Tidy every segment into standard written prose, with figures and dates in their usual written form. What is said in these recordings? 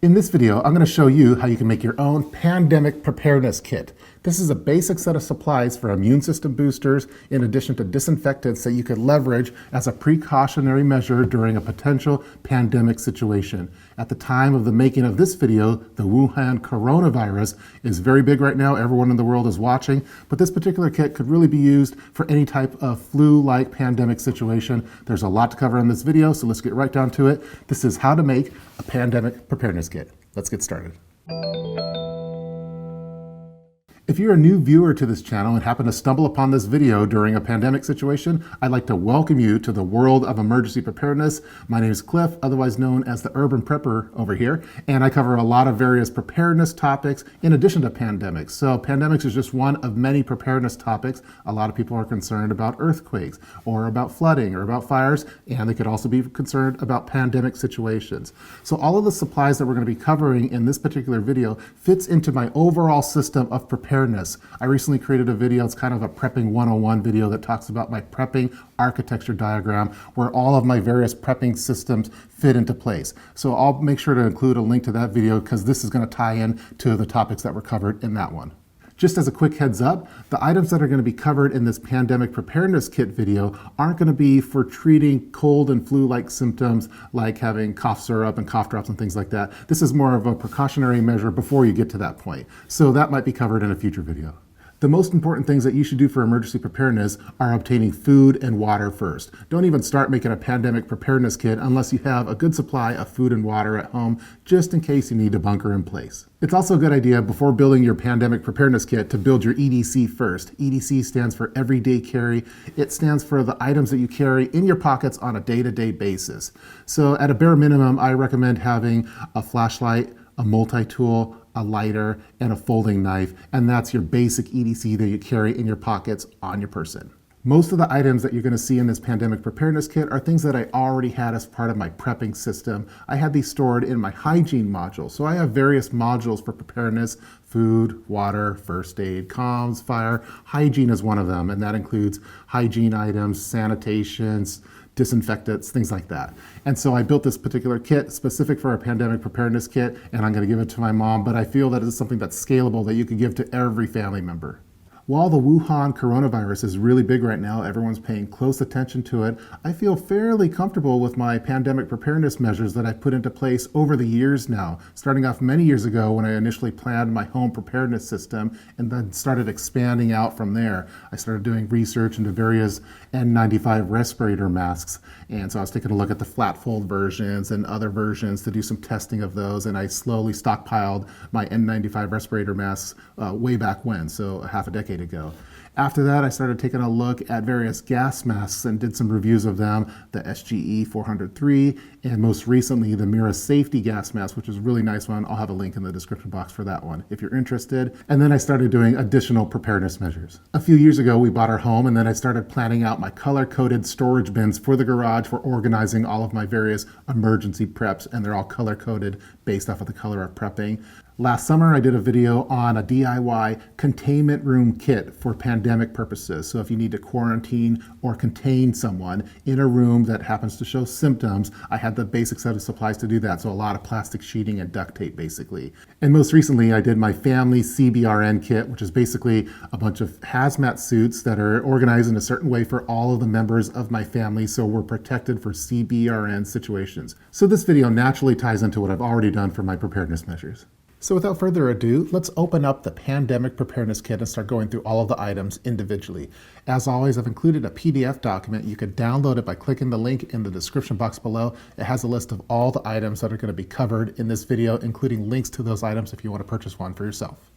In this video, I'm going to show you how you can make your own pandemic preparedness kit. This is a basic set of supplies for immune system boosters in addition to disinfectants that you could leverage as a precautionary measure during a potential pandemic situation. At the time of the making of this video, the Wuhan coronavirus is very big right now. Everyone in the world is watching, but this particular kit could really be used for any type of flu-like pandemic situation. There's a lot to cover in this video, so let's get right down to it. This is how to make a pandemic preparedness kit. Let's get started. If you're a new viewer to this channel and happen to stumble upon this video during a pandemic situation, I'd like to welcome you to the world of emergency preparedness. My name is Cliff, otherwise known as the Urban Prepper over here, and I cover a lot of various preparedness topics in addition to pandemics. So pandemics is just one of many preparedness topics. A lot of people are concerned about earthquakes or about flooding or about fires, and they could also be concerned about pandemic situations. So all of the supplies that we're going to be covering in this particular video fits into my overall system of preparedness. I recently created a video, it's kind of a prepping 101 video that talks about my prepping architecture diagram where all of my various prepping systems fit into place. So I'll make sure to include a link to that video because this is going to tie in to the topics that were covered in that one. Just as a quick heads up, the items that are going to be covered in this pandemic preparedness kit video aren't going to be for treating cold and flu-like symptoms like having cough syrup and cough drops and things like that. This is more of a precautionary measure before you get to that point. So that might be covered in a future video. The most important things that you should do for emergency preparedness are obtaining food and water first. Don't even start making a pandemic preparedness kit unless you have a good supply of food and water at home, just in case you need to bunker in place. It's also a good idea before building your pandemic preparedness kit to build your EDC first. EDC stands for everyday carry. It stands for the items that you carry in your pockets on a day-to-day basis. So at a bare minimum, I recommend having a flashlight, a multi-tool, a lighter, and a folding knife, and that's your basic EDC that you carry in your pockets on your person. Most of the items that you're going to see in this pandemic preparedness kit are things that I already had as part of my prepping system. I had these stored in my hygiene module. So I have various modules for preparedness: food, water, first aid, comms, fire. Hygiene is one of them, and that includes hygiene items, sanitations, disinfectants, things like that. And so I built this particular kit specific for a pandemic preparedness kit, and I'm going to give it to my mom, but I feel that it's something that's scalable that you can give to every family member. While the Wuhan coronavirus is really big right now, everyone's paying close attention to it, I feel fairly comfortable with my pandemic preparedness measures that I've put into place over the years now, starting off many years ago when I initially planned my home preparedness system and then started expanding out from there. I started doing research into various N95 respirator masks, and so I was taking a look at the flat fold versions and other versions to do some testing of those, and I slowly stockpiled my N95 respirator masks way back when, so half a decade ago. After that, I started taking a look at various gas masks and did some reviews of them, the SGE 403, and most recently the MIRA safety gas mask, which is a really nice one. I'll have a link in the description box for that one if you're interested. And then I started doing additional preparedness measures. A few years ago, we bought our home, and then I started planning out my color-coded storage bins for the garage for organizing all of my various emergency preps, and they're all color-coded based off of the color of prepping. Last summer, I did a video on a DIY containment room kit for pandemic purposes. So if you need to quarantine or contain someone in a room that happens to show symptoms, I had the basic set of supplies to do that. So a lot of plastic sheeting and duct tape, basically. And most recently, I did my family CBRN kit, which is basically a bunch of hazmat suits that are organized in a certain way for all of the members of my family, so we're protected for CBRN situations. So this video naturally ties into what I've already done for my preparedness measures. So without further ado, let's open up the pandemic preparedness kit and start going through all of the items individually. As always, I've included a PDF document. You can download it by clicking the link in the description box below. It has a list of all the items that are going to be covered in this video, including links to those items if you want to purchase one for yourself.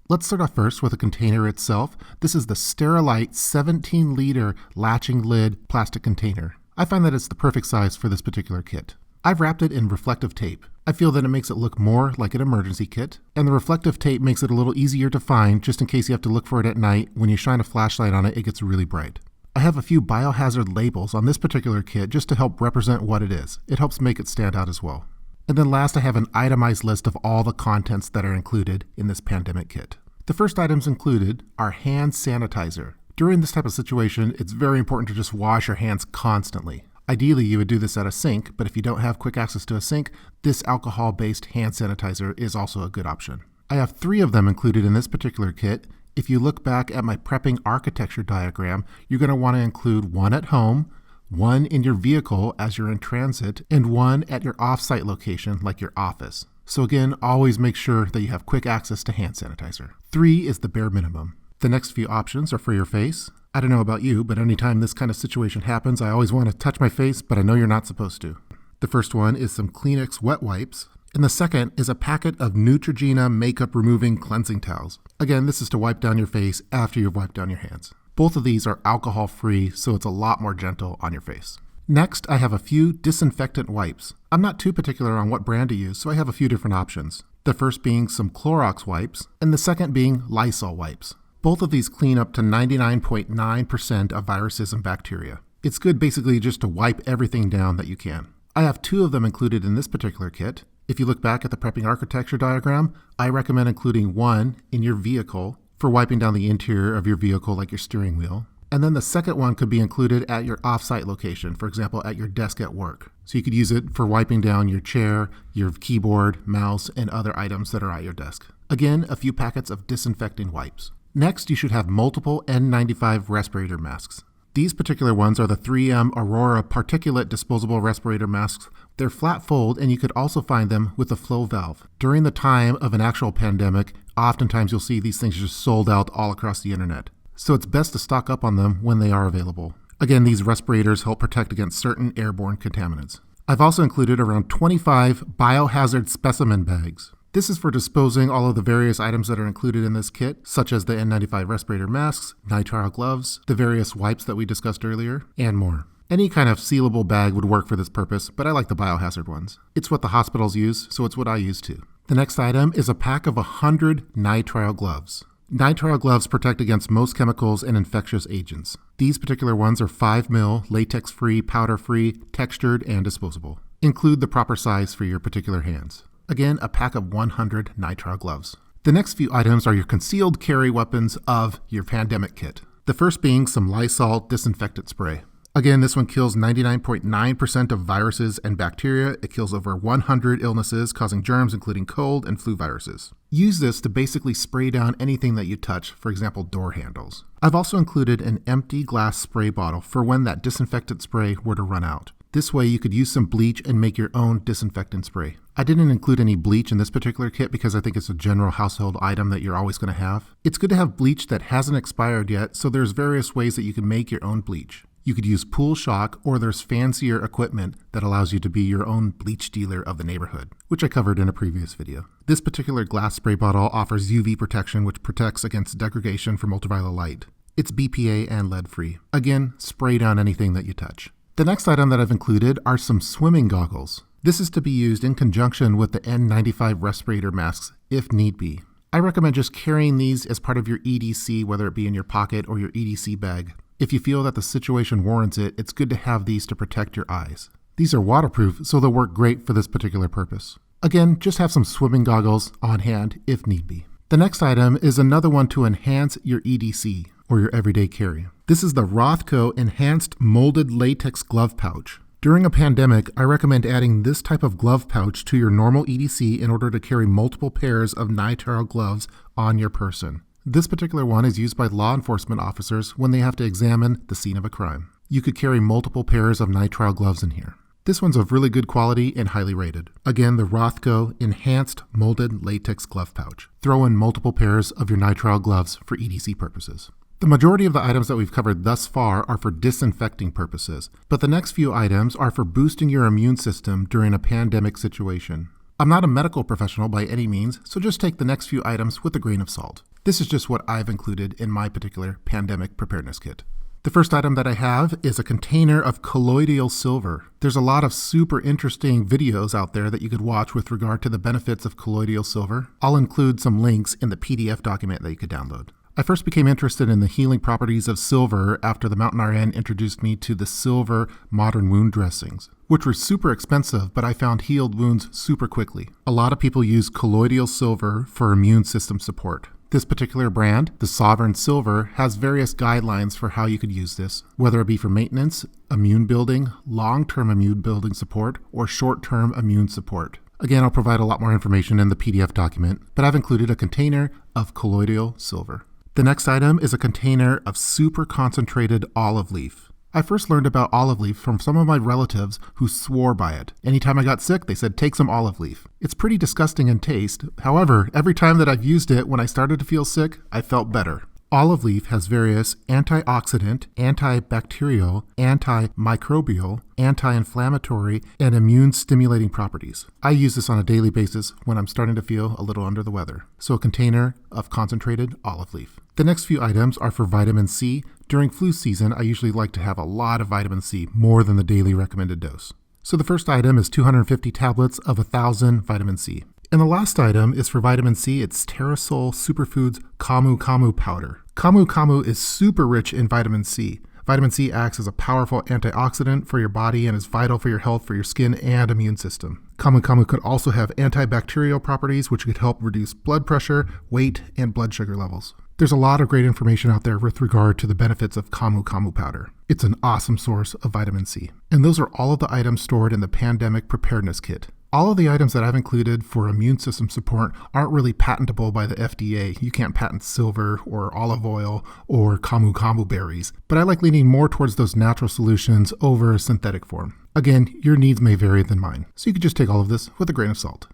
Let's start off first with the container itself. This is the Sterilite 17-liter latching lid plastic container. I find that it's the perfect size for this particular kit. I've wrapped it in reflective tape. I feel that it makes it look more like an emergency kit, and the reflective tape makes it a little easier to find just in case you have to look for it at night. When you shine a flashlight on it, it gets really bright. I have a few biohazard labels on this particular kit just to help represent what it is. It helps make it stand out as well. And then last, I have an itemized list of all the contents that are included in this pandemic kit. The first items included are hand sanitizer. During this type of situation, it's very important to just wash your hands constantly. Ideally, you would do this at a sink, but if you don't have quick access to a sink, this alcohol-based hand sanitizer is also a good option. I have 3 of them included in this particular kit. If you look back at my prepping architecture diagram, you're going to want to include 1 at home, 1 in your vehicle as you're in transit, and 1 at your off-site location like your office. So again, always make sure that you have quick access to hand sanitizer. 3 is the bare minimum. The next few options are for your face. I don't know about you, but anytime this kind of situation happens, I always want to touch my face, but I know you're not supposed to. The first one is some Kleenex wet wipes, and the second is a packet of Neutrogena makeup removing cleansing towels. Again, this is to wipe down your face after you've wiped down your hands. Both of these are alcohol-free, so it's a lot more gentle on your face. Next, I have a few disinfectant wipes. I'm not too particular on what brand to use, so I have a few different options. The first being some Clorox wipes, and the second being Lysol wipes. Both of these clean up to 99.9% of viruses and bacteria. It's good basically just to wipe everything down that you can. I have 2 of them included in this particular kit. If you look back at the prepping architecture diagram, I recommend including 1 in your vehicle for wiping down the interior of your vehicle like your steering wheel. And then the second one could be included at your off-site location, for example, at your desk at work. So you could use it for wiping down your chair, your keyboard, mouse, and other items that are at your desk. Again, a few packets of disinfecting wipes. Next, you should have multiple N95 respirator masks. These particular ones are the 3M Aurora particulate disposable respirator masks. They're flat fold, and you could also find them with a flow valve. During the time of an actual pandemic, oftentimes you'll see these things just sold out all across the internet. So it's best to stock up on them when they are available. Again, these respirators help protect against certain airborne contaminants. I've also included around 25 biohazard specimen bags. This is for disposing all of the various items that are included in this kit, such as the N95 respirator masks, nitrile gloves, the various wipes that we discussed earlier, and more. Any kind of sealable bag would work for this purpose, but I like the biohazard ones. It's what the hospitals use, so it's what I use too. The next item is a pack of 100 nitrile gloves. Nitrile gloves protect against most chemicals and infectious agents. These particular ones are 5 ml, latex-free, powder-free, textured, and disposable. Include the proper size for your particular hands. Again, a pack of 100 nitrile gloves. The next few items are your concealed carry weapons of your pandemic kit. The first being some Lysol disinfectant spray. Again, this one kills 99.9% of viruses and bacteria. It kills over 100 illnesses causing germs, including cold and flu viruses. Use this to basically spray down anything that you touch, for example, door handles. I've also included an empty glass spray bottle for when that disinfectant spray were to run out. This way you could use some bleach and make your own disinfectant spray. I didn't include any bleach in this particular kit because I think it's a general household item that you're always going to have. It's good to have bleach that hasn't expired yet, so there's various ways that you can make your own bleach. You could use pool shock, or there's fancier equipment that allows you to be your own bleach dealer of the neighborhood, which I covered in a previous video. This particular glass spray bottle offers UV protection, which protects against degradation from ultraviolet light. It's BPA and lead-free. Again, spray down anything that you touch. The next item that I've included are some swimming goggles. This is to be used in conjunction with the N95 respirator masks if need be. I recommend just carrying these as part of your EDC, whether it be in your pocket or your EDC bag. If you feel that the situation warrants it, it's good to have these to protect your eyes. These are waterproof, so they'll work great for this particular purpose. Again, just have some swimming goggles on hand if need be. The next item is another one to enhance your EDC, or your everyday carry. This is the Rothco Enhanced Molded Latex Glove Pouch. During a pandemic, I recommend adding this type of glove pouch to your normal EDC in order to carry multiple pairs of nitrile gloves on your person. This particular one is used by law enforcement officers when they have to examine the scene of a crime. You could carry multiple pairs of nitrile gloves in here. This one's of really good quality and highly rated. Again, the Rothco Enhanced Molded Latex Glove Pouch. Throw in multiple pairs of your nitrile gloves for EDC purposes. The majority of the items that we've covered thus far are for disinfecting purposes, but the next few items are for boosting your immune system during a pandemic situation. I'm not a medical professional by any means, so just take the next few items with a grain of salt. This is just what I've included in my particular pandemic preparedness kit. The first item that I have is a container of colloidal silver. There's a lot of super interesting videos out there that you could watch with regard to the benefits of colloidal silver. I'll include some links in the PDF document that you could download. I first became interested in the healing properties of silver after the Mountain RN introduced me to the silver modern wound dressings, which were super expensive, but I found healed wounds super quickly. A lot of people use colloidal silver for immune system support. This particular brand, the Sovereign Silver, has various guidelines for how you could use this, whether it be for maintenance, immune building, long-term immune building support, or short-term immune support. Again, I'll provide a lot more information in the PDF document, but I've included a container of colloidal silver. The next item is a container of super concentrated olive leaf. I first learned about olive leaf from some of my relatives who swore by it. Anytime I got sick, they said, take some olive leaf. It's pretty disgusting in taste. However, every time that I've used it when I started to feel sick, I felt better. Olive leaf has various antioxidant, antibacterial, antimicrobial, anti-inflammatory, and immune-stimulating properties. I use this on a daily basis when I'm starting to feel a little under the weather. So a container of concentrated olive leaf. The next few items are for vitamin C. During flu season, I usually like to have a lot of vitamin C, more than the daily recommended dose. So the first item is 250 tablets of 1,000 vitamin C. And the last item is for vitamin C. It's Terrasol Superfoods CAMU powder. CAMU is super rich in vitamin C. Vitamin C acts as a powerful antioxidant for your body and is vital for your health, for your skin, and immune system. CAMU could also have antibacterial properties, which could help reduce blood pressure, weight, and blood sugar levels. There's a lot of great information out there with regard to the benefits of CAMU powder. It's an awesome source of vitamin C. And those are all of the items stored in the Pandemic Preparedness Kit. All of the items that I've included for immune system support aren't really patentable by the FDA. You can't patent silver or olive oil or CAMU berries, but I like leaning more towards those natural solutions over a synthetic form. Again, your needs may vary than mine, so you could just take all of this with a grain of salt.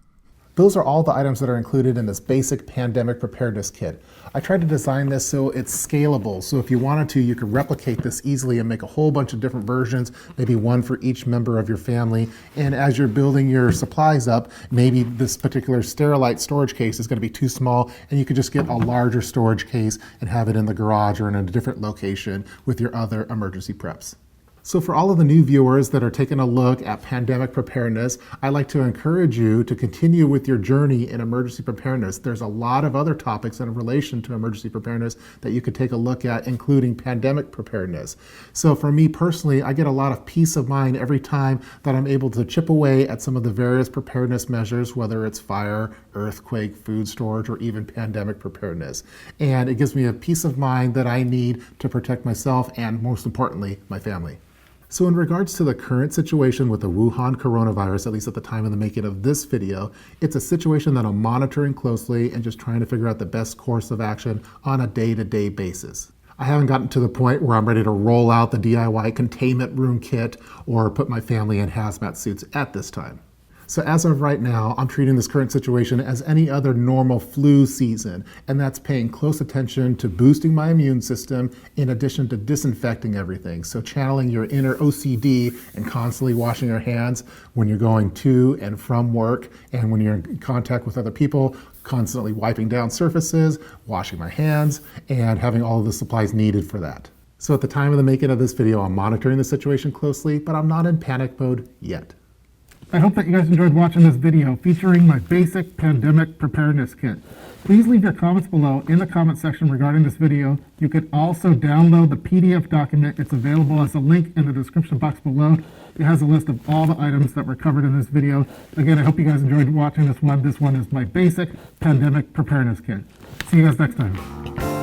Those are all the items that are included in this basic pandemic preparedness kit. I tried to design this so it's scalable, so if you wanted to, you could replicate this easily and make a whole bunch of different versions, maybe one for each member of your family. And as you're building your supplies up, maybe this particular Sterilite storage case is going to be too small, and you could just get a larger storage case and have it in the garage or in a different location with your other emergency preps. So for all of the new viewers that are taking a look at pandemic preparedness, I'd like to encourage you to continue with your journey in emergency preparedness. There's a lot of other topics in relation to emergency preparedness that you could take a look at, including pandemic preparedness. So for me personally, I get a lot of peace of mind every time that I'm able to chip away at some of the various preparedness measures, whether it's fire, earthquake, food storage, or even pandemic preparedness. And it gives me a peace of mind that I need to protect myself and, most importantly, my family. So in regards to the current situation with the Wuhan coronavirus, at least at the time of the making of this video, it's a situation that I'm monitoring closely and just trying to figure out the best course of action on a day-to-day basis. I haven't gotten to the point where I'm ready to roll out the DIY containment room kit or put my family in hazmat suits at this time. So as of right now, I'm treating this current situation as any other normal flu season, and that's paying close attention to boosting my immune system in addition to disinfecting everything. So channeling your inner OCD and constantly washing your hands when you're going to and from work, and when you're in contact with other people, constantly wiping down surfaces, washing my hands, and having all of the supplies needed for that. So at the time of the making of this video, I'm monitoring the situation closely, but I'm not in panic mode yet. I hope that you guys enjoyed watching this video featuring my basic pandemic preparedness kit. Please leave your comments below in the comment section regarding this video. You can also download the PDF document. It's available as a link in the description box below. It has a list of all the items that were covered in this video. Again, I hope you guys enjoyed watching this one. This one is my basic pandemic preparedness kit. See you guys next time.